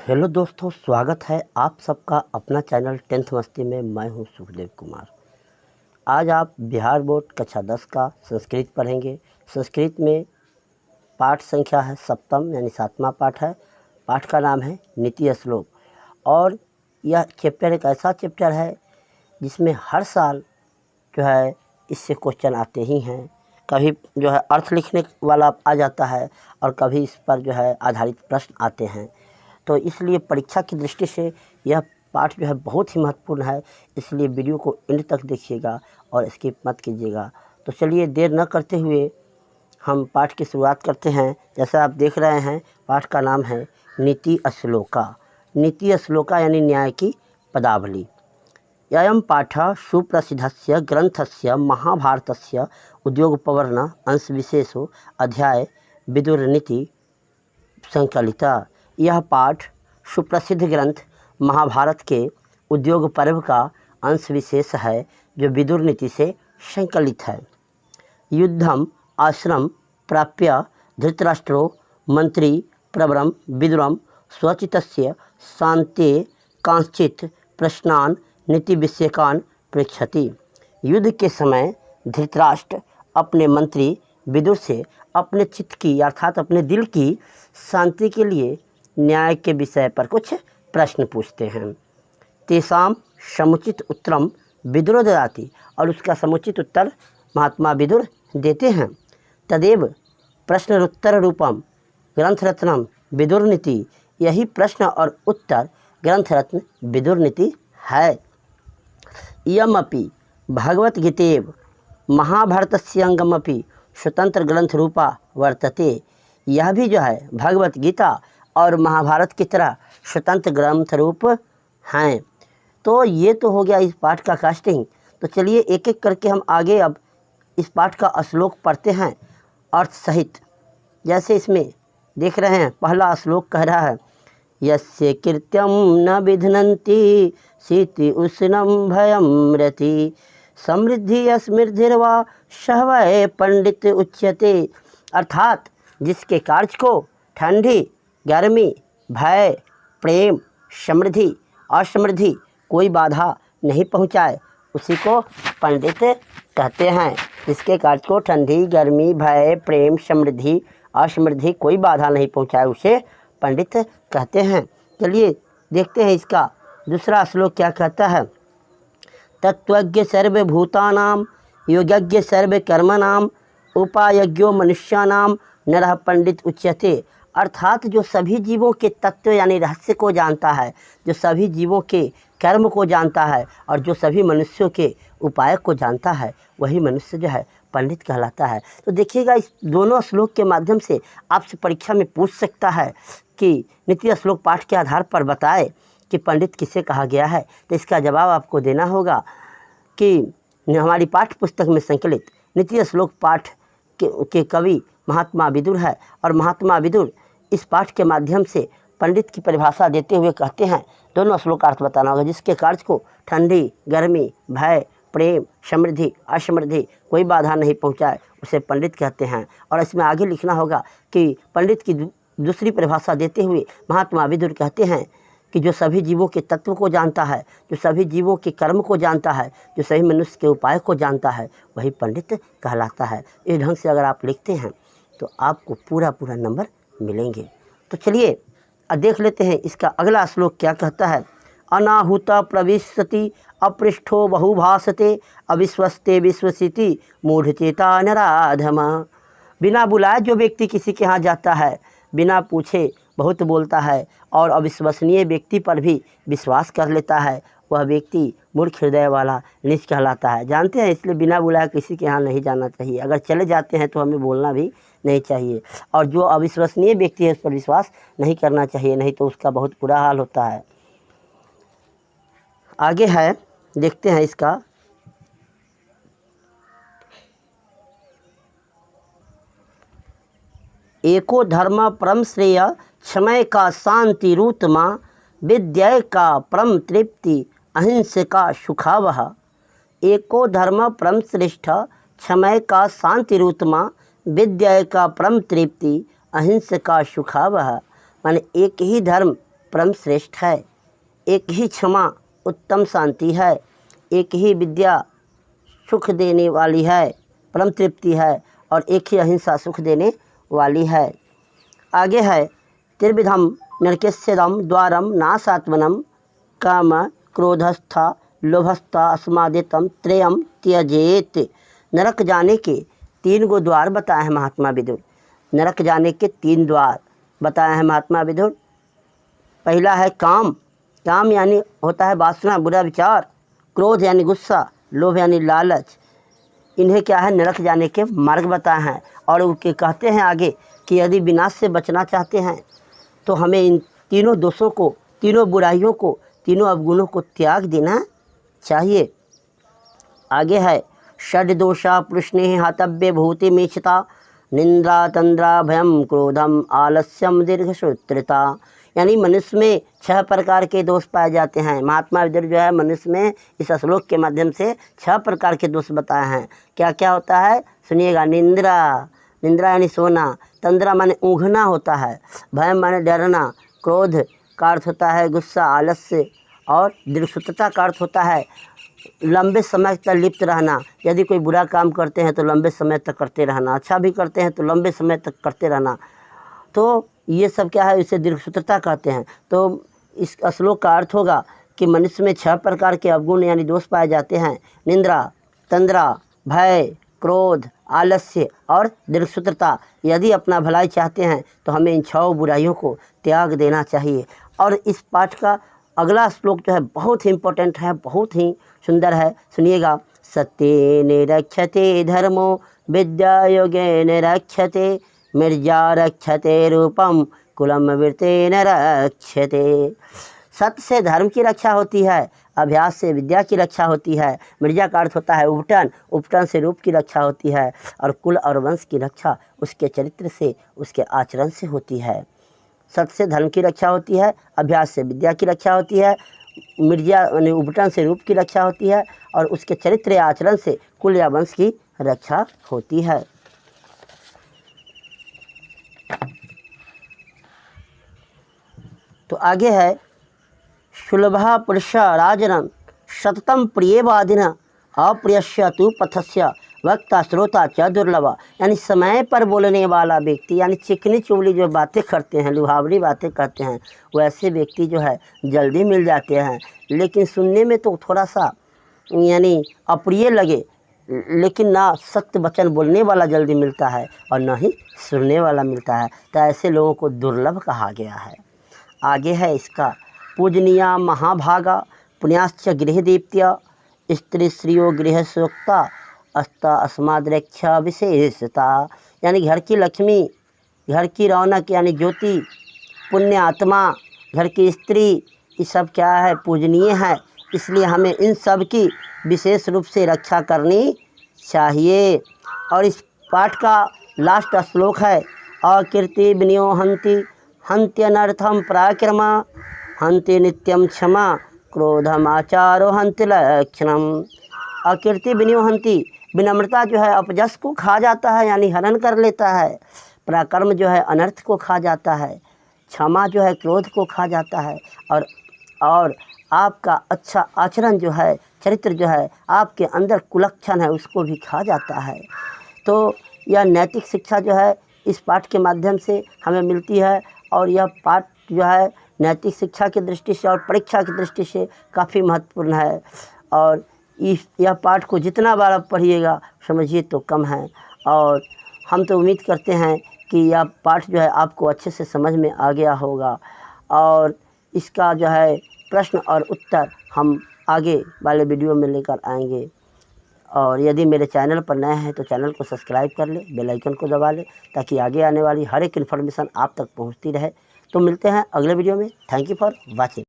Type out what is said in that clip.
Hello दोस्तों, स्वागत है आप सबका अपना चैनल 10th मस्ती में। मैं हूं सुखदेव कुमार। आज आप बिहार बोर्ड कक्षा 10 का संस्कृत पढ़ेंगे। संस्कृत में पाठ संख्या है सप्तम, यानी 7वां पाठ है। पाठ का नाम है नीति श्लोक। और यह चैप्टर एक ऐसा चैप्टर है जिसमें हर साल जो है इससे क्वेश्चन आते ही हैं। कभी जो है अर्थ लिखने वाला आ जाता है और कभी इस पर जो है आधारित प्रश्न आते हैं। तो इसलिए परीक्षा की दृष्टि से यह पाठ जो है बहुत ही महत्वपूर्ण है। इसलिए वीडियो को एंड तक देखिएगा और स्किप मत कीजिएगा। तो चलिए देर न करते हुए हम पाठ की शुरुआत करते हैं। जैसा आप देख रहे हैं, पाठ का नाम है नीति श्लोका। नीति श्लोका यानी न्याय की पदावली। अयं पाठः सुप्रसिद्धस्य ग्रन्थस्य महाभारतस्य उद्योगपर्वणः अंशविशेषो अध्याय विदुरनीति संकलिता। यह पाठ सुप्रसिद्ध ग्रंथ महाभारत के उद्योग पर्व का अंश विशेष है जो विदुर नीति से संकलित है। युद्धम आश्रम प्राप्य धृतराष्ट्रो मंत्री प्रवरम विदुरम स्वचितस्य शांते कांश्चित प्रश्नान नीति विषयकान पृच्छति। युद्ध के समय धृतराष्ट्र अपने मंत्री विदुर से अपने चित्त की अर्थात अपने दिल की शांति के लिए न्याय के विषय पर कुछ प्रश्न पूछते हैं। तेषां समुचित उत्तरम विदुरो ददाति, और उसका समुचित उत्तर महात्मा विदुर देते हैं। तदेव प्रश्नोत्तर रूपम ग्रंथरत्नम विदुरनीति, यही प्रश्न और उत्तर ग्रंथरत्न विदुरनीति है। इयमपि भगवद्गीतेव महाभारतस्य अंगमपि स्वतंत्र ग्रंथ रूपा वर्तते। यह भी जो है भगवत गीता और महाभारत की तरह स्वतंत्र ग्रंथ रूप हैं। तो ये तो हो गया इस पाठ का कास्टिंग। तो चलिए एक एक करके हम आगे अब इस पाठ का श्लोक पढ़ते हैं अर्थ सहित। जैसे इसमें देख रहे हैं, पहला श्लोक कह रहा है यस्य कृत्यम न विध्नन्ति शीति उष्णम भयम रति समृद्धि अस्मृद्धिर्वा सहवय पंडित उच्यते। अर्थात जिसके कार्य को ठंडी, गर्मी, भय, प्रेम, समृद्धि, असमृद्धि कोई बाधा नहीं पहुँचाए उसी को पंडित कहते हैं। जिसके कार्य को ठंडी, गर्मी, भय, प्रेम, समृद्धि, असमृद्धि कोई बाधा नहीं पहुँचाए उसे पंडित कहते हैं। चलिए देखते हैं इसका दूसरा श्लोक क्या कहता है। तत्त्वज्ञ सर्वभूतानां योगज्ञ सर्वकर्मणां उपायज्ञो मनुष्याणां नरः पंडित उच्यते। अर्थात जो सभी जीवों के तत्व यानी रहस्य को जानता है, जो सभी जीवों के कर्म को जानता है और जो सभी मनुष्यों के उपाय को जानता है, वही मनुष्य जो है पंडित कहलाता है। तो देखिएगा इस दोनों श्लोक के माध्यम से आपसे परीक्षा में पूछ सकता है कि नीति श्लोक पाठ के आधार पर बताए कि पंडित किसे कहा गया है। तो इसका जवाब आपको देना होगा कि हमारी पाठ्य पुस्तक में संकलित नीति श्लोक पाठ के कवि महात्मा विदुर है। और महात्मा विदुर इस पाठ के माध्यम से पंडित की परिभाषा देते हुए कहते हैं, दोनों श्लोकार्थ बताना होगा। जिसके कार्य को ठंडी, गर्मी, भय, प्रेम, समृद्धि, असमृद्धि कोई बाधा नहीं पहुंचाए उसे पंडित कहते हैं। और इसमें आगे लिखना होगा कि पंडित की दूसरी परिभाषा देते हुए महात्मा विदुर कहते हैं कि जो सभी जीवों के तत्व को जानता है, जो सभी जीवों के कर्म को जानता है, जो सभी मनुष्य के उपाय को जानता है, वही पंडित कहलाता है। इस ढंग से अगर आप लिखते हैं तो आपको पूरा नंबर मिलेंगे। तो चलिए अब देख लेते हैं इसका अगला श्लोक क्या कहता है। अनाहुत प्रविशति अपृष्ठो बहुभासते अविश्वस्ते विश्वसिति मूढ़चेता नराधमा। बिना बुलाए जो व्यक्ति किसी के यहाँ जाता है, बिना पूछे बहुत बोलता है और अविश्वसनीय व्यक्ति पर भी विश्वास कर लेता है, वह व्यक्ति मूर्ख हृदय वाला नीच कहलाता है। जानते हैं, इसलिए बिना बुलाए किसी के यहाँ नहीं जाना चाहिए। अगर चले जाते हैं तो हमें बोलना भी नहीं चाहिए। और जो अविश्वसनीय व्यक्ति है उस पर विश्वास नहीं करना चाहिए, नहीं तो उसका बहुत बुरा हाल होता है। आगे है, देखते हैं इसका। एको धर्म परम श्रेय क्षमय का शांति रूतमा विद्या का परम तृप्ति अहिंसा का सुखावह। एको धर्म परम श्रेष्ठ क्षमय का शांति रूतमा विद्या का परम तृप्ति अहिंसा का सुखावह। माने एक ही धर्म परम श्रेष्ठ है। एक ही क्षमा उत्तम शांति है। एक ही विद्या सुख देने वाली है, परम तृप्ति है। और एक ही अहिंसा सुख देने वाली है। आगे है त्रिविधम नरकेस्यदम द्वारम नासात्मनम काम क्रोधस्था लोभस्था अस्मादितम त्रयम त्यजेत। नरक जाने के 3 गो द्वार बताए हैं महात्मा विदुर। नरक जाने के 3 द्वार बताए हैं महात्मा विदुर। पहला है काम। काम यानी होता है वासना, बुरा विचार। क्रोध यानी गुस्सा। लोभ यानी लालच। इन्हें क्या है, नरक जाने के मार्ग बताए हैं। और उनके कहते हैं आगे कि यदि विनाश से बचना चाहते हैं तो हमें इन तीनों दोषों को, तीनों बुराइयों को, तीनों अवगुणों को त्याग देना चाहिए। आगे है षड दोषा प्रश्ने हतव्य भूति मीक्षता निंद्रा तंद्रा भयम क्रोधम आलस्यम दीर्घसूत्रता। यानी मनुष्य में 6 प्रकार के दोष पाए जाते हैं। महात्मा विदुर जो है मनुष्य में इस श्लोक के माध्यम से 6 प्रकार के दोष बताए हैं। क्या क्या होता है सुनिएगा। निंद्रा, निंद्रा यानी सोना। तंद्रा माने ऊँघना होता है। भय माने डरना। क्रोध का अर्थ होता है गुस्सा, आलस्य। और दीर्घसूत्रता का अर्थ होता है लंबे समय तक लिप्त रहना। यदि कोई बुरा काम करते हैं तो लंबे समय तक करते रहना, अच्छा भी करते हैं तो लंबे समय तक करते रहना। तो ये सब क्या है, इसे दीर्घसूत्रता कहते हैं। तो इस श्लोक का अर्थ होगा कि मनुष्य में 6 प्रकार के अवगुण यानी दोष पाए जाते हैं। निंद्रा, तंद्रा, भय, क्रोध, आलस्य और दीर्घसूत्रता। यदि अपना भलाई चाहते हैं तो हमें इन 6 बुराइयों को त्याग देना चाहिए। और इस पाठ का अगला श्लोक जो है बहुत ही इम्पोर्टेंट है, बहुत ही सुंदर है। सुनिएगा। सत्येन रक्षते धर्मो विद्या योगेन रक्षते मिर्जा रक्षते रूपम कुलम वृत्तेन रक्षते। सत्य से धर्म की रक्षा होती है, अभ्यास से विद्या की रक्षा होती है। मिर्जा का अर्थ होता है उपटन, उपटन से रूप की रक्षा होती है। और कुल और वंश की रक्षा उसके चरित्र से, उसके आचरण से होती है। सत्य से धर्म की रक्षा होती है, अभ्यास से विद्या की रक्षा होती है, मिर्जा यानी उपटन से रूप की रक्षा होती है। और उसके चरित्र या आचरण से कुल या वंश की रक्षा होती है। तो आगे है सुलभा पुरुष राजनन सततम प्रियवादिन अप्रियस्य तु पथस्य वक्ता श्रोता च दुर्लभ। यानी समय पर बोलने वाला व्यक्ति, यानी चिकनी चुगली जो बातें करते हैं, लुभावनी बातें करते हैं, वैसे व्यक्ति जो है जल्दी मिल जाते हैं। लेकिन सुनने में तो थोड़ा सा यानी अप्रिय लगे, लेकिन ना सत्य वचन बोलने वाला जल्दी मिलता है और ना ही सुनने वाला मिलता है। तो ऐसे लोगों को दुर्लभ कहा गया है। आगे है इसका पूजनीया महाभागा पुण्याश्च गृह दीप्त्य स्त्री श्रियो गृह सुक्ता अस्ता अस्माद्रक्षा विशेषता। यानी घर की लक्ष्मी, घर की रौनक यानी ज्योति, पुण्य आत्मा, घर की स्त्री, ये सब क्या है, पूजनीय है। इसलिए हमें इन सब की विशेष रूप से रक्षा करनी चाहिए। और इस पाठ का लास्ट श्लोक है अकीर्ति विनियो हंति हंत्यनर्थम पराक्रमा हंति नित्यम क्षमा क्रोधमाचारो हंति लक्षणम। अकीर्ति विनियो हंति, विनम्रता जो है अपजस को खा जाता है, यानी हरण कर लेता है। पराक्रम जो है अनर्थ को खा जाता है। क्षमा जो है क्रोध को खा जाता है। और आपका अच्छा आचरण जो है, चरित्र जो है, आपके अंदर कुलक्षण है, उसको भी खा जाता है। तो यह नैतिक शिक्षा जो है इस पाठ के माध्यम से हमें मिलती है। और यह पाठ जो है नैतिक शिक्षा की दृष्टि से और परीक्षा की दृष्टि से काफ़ी महत्वपूर्ण है। और यह पाठ को जितना बार आप पढ़िएगा समझिए तो कम है। और हम तो उम्मीद करते हैं कि यह पाठ जो है आपको अच्छे से समझ में आ गया होगा। और इसका जो है प्रश्न और उत्तर हम आगे वाले वीडियो में लेकर आएंगे। और यदि मेरे चैनल पर नए हैं तो चैनल को सब्सक्राइब कर ले, बेल आइकन को दबा ले, ताकि आगे आने वाली हर एक इन्फॉर्मेशन आप तक पहुंचती रहे। तो मिलते हैं अगले वीडियो में। Thank you for watching.